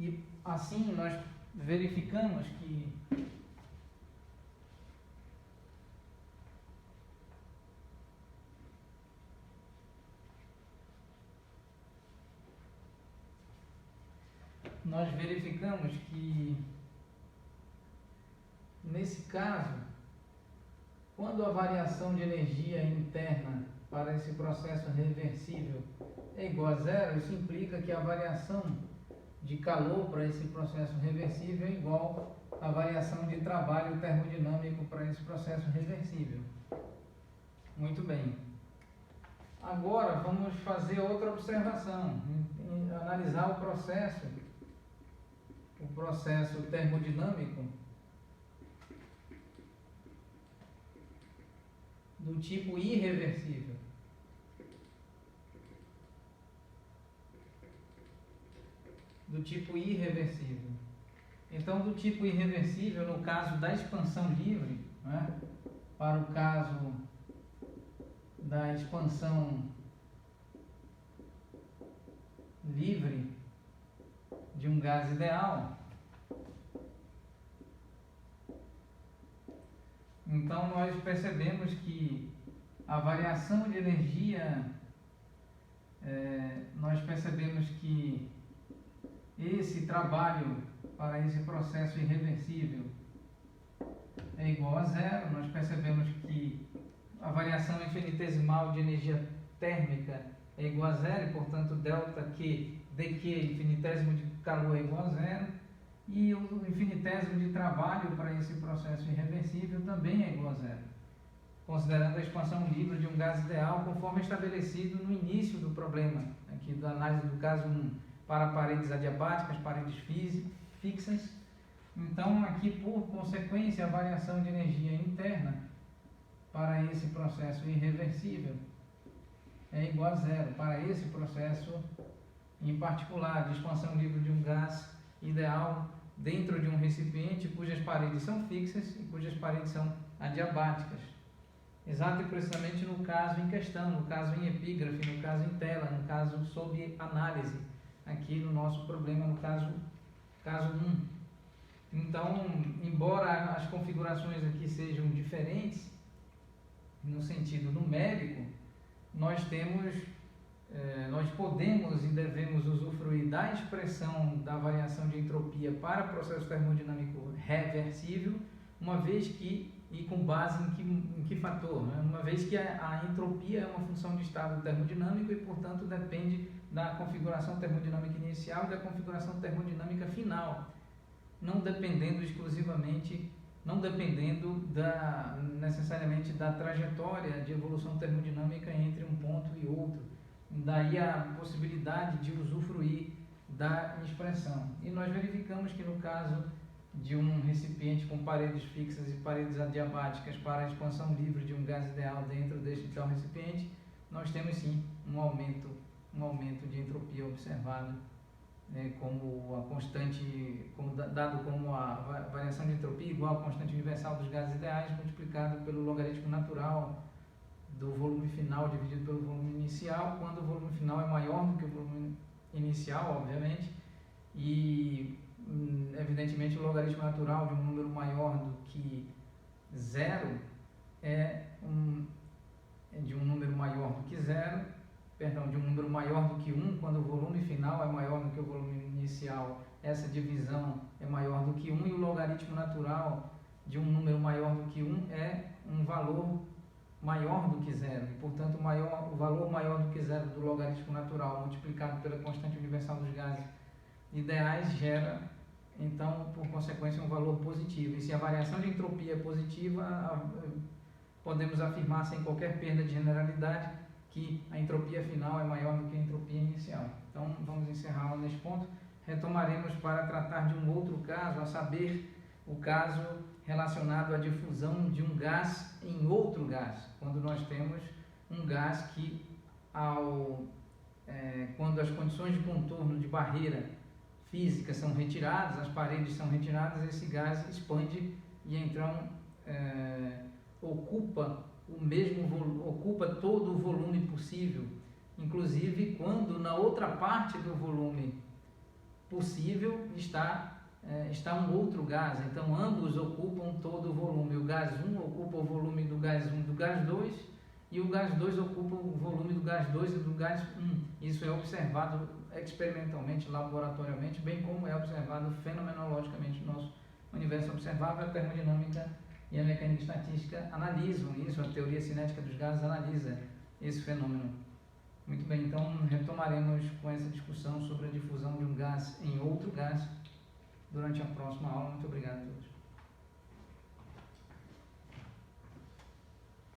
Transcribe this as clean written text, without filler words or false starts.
E assim nós verificamos que nesse caso, quando a variação de energia interna para esse processo reversível é igual a zero, isso implica que a variação de calor para esse processo reversível é igual à variação de trabalho termodinâmico para esse processo reversível. Muito bem. Agora vamos fazer outra observação, analisar o processo termodinâmico do tipo irreversível. Então, do tipo irreversível, no caso da expansão livre, né, para o caso da expansão livre de um gás ideal, então nós percebemos que a variação de energia, nós percebemos que esse trabalho para esse processo irreversível é igual a zero. Nós percebemos que a variação infinitesimal de energia térmica é igual a zero e, portanto, ΔQ dQ, infinitésimo de calor, é igual a zero. E o infinitésimo de trabalho para esse processo irreversível também é igual a zero, considerando a expansão livre de um gás ideal, conforme estabelecido no início do problema, aqui da análise do caso 1, para paredes adiabáticas, paredes fixas. Então, aqui, por consequência, a variação de energia interna para esse processo irreversível é igual a zero, para esse processo em particular, de expansão livre de um gás ideal dentro de um recipiente cujas paredes são fixas e cujas paredes são adiabáticas. Exato e precisamente no caso em questão, no caso em epígrafe, no caso em tela, no caso sob análise, aqui no nosso problema, no caso 1. Então, embora as configurações aqui sejam diferentes, no sentido numérico, nós podemos e devemos usufruir da expressão da variação de entropia para processo termodinâmico reversível, uma vez que, e com base em que fator? Né? Uma vez que a entropia é uma função de estado termodinâmico e, portanto, depende da configuração termodinâmica inicial e da configuração termodinâmica final, não dependendo necessariamente da trajetória de evolução termodinâmica entre um ponto e outro. Daí a possibilidade de usufruir da expressão. E nós verificamos que no caso de um recipiente com paredes fixas e paredes adiabáticas para a expansão livre de um gás ideal dentro deste tal recipiente, nós temos sim um aumento de entropia observado, dado como a variação de entropia igual à constante universal dos gases ideais multiplicado pelo logaritmo natural do volume final dividido pelo volume inicial, quando o volume final é maior do que o volume inicial, obviamente, e evidentemente o logaritmo natural de um número maior do que zero de um número maior do que de um número maior do que 1, quando o volume final é maior do que o volume inicial, essa divisão é maior do que 1, e o logaritmo natural de um número maior do que 1 é um valor maior do que zero, e portanto o valor maior do que zero do logaritmo natural multiplicado pela constante universal dos gases ideais gera, então, por consequência, um valor positivo. E se a variação de entropia é positiva, podemos afirmar sem qualquer perda de generalidade que a entropia final é maior do que a entropia inicial. Então, vamos encerrar neste ponto. Retomaremos para tratar de um outro caso, a saber, o caso relacionado à difusão de um gás em outro gás, quando nós temos um gás que, quando as condições de contorno de barreira física são retiradas, as paredes são retiradas, esse gás expande e então ocupa todo o volume possível, inclusive quando na outra parte do volume possível está um outro gás. Então, ambos ocupam todo o volume. O gás 1 ocupa o volume do gás 1 e do gás 2, e o gás 2 ocupa o volume do gás 2 e do gás 1. Isso é observado experimentalmente, laboratoriamente, bem como é observado fenomenologicamente no nosso universo observável. A termodinâmica e a mecânica estatística analisam isso, a teoria cinética dos gases analisa esse fenômeno. Muito bem, então retomaremos com essa discussão sobre a difusão de um gás em outro gás durante a próxima aula. Muito obrigado a todos.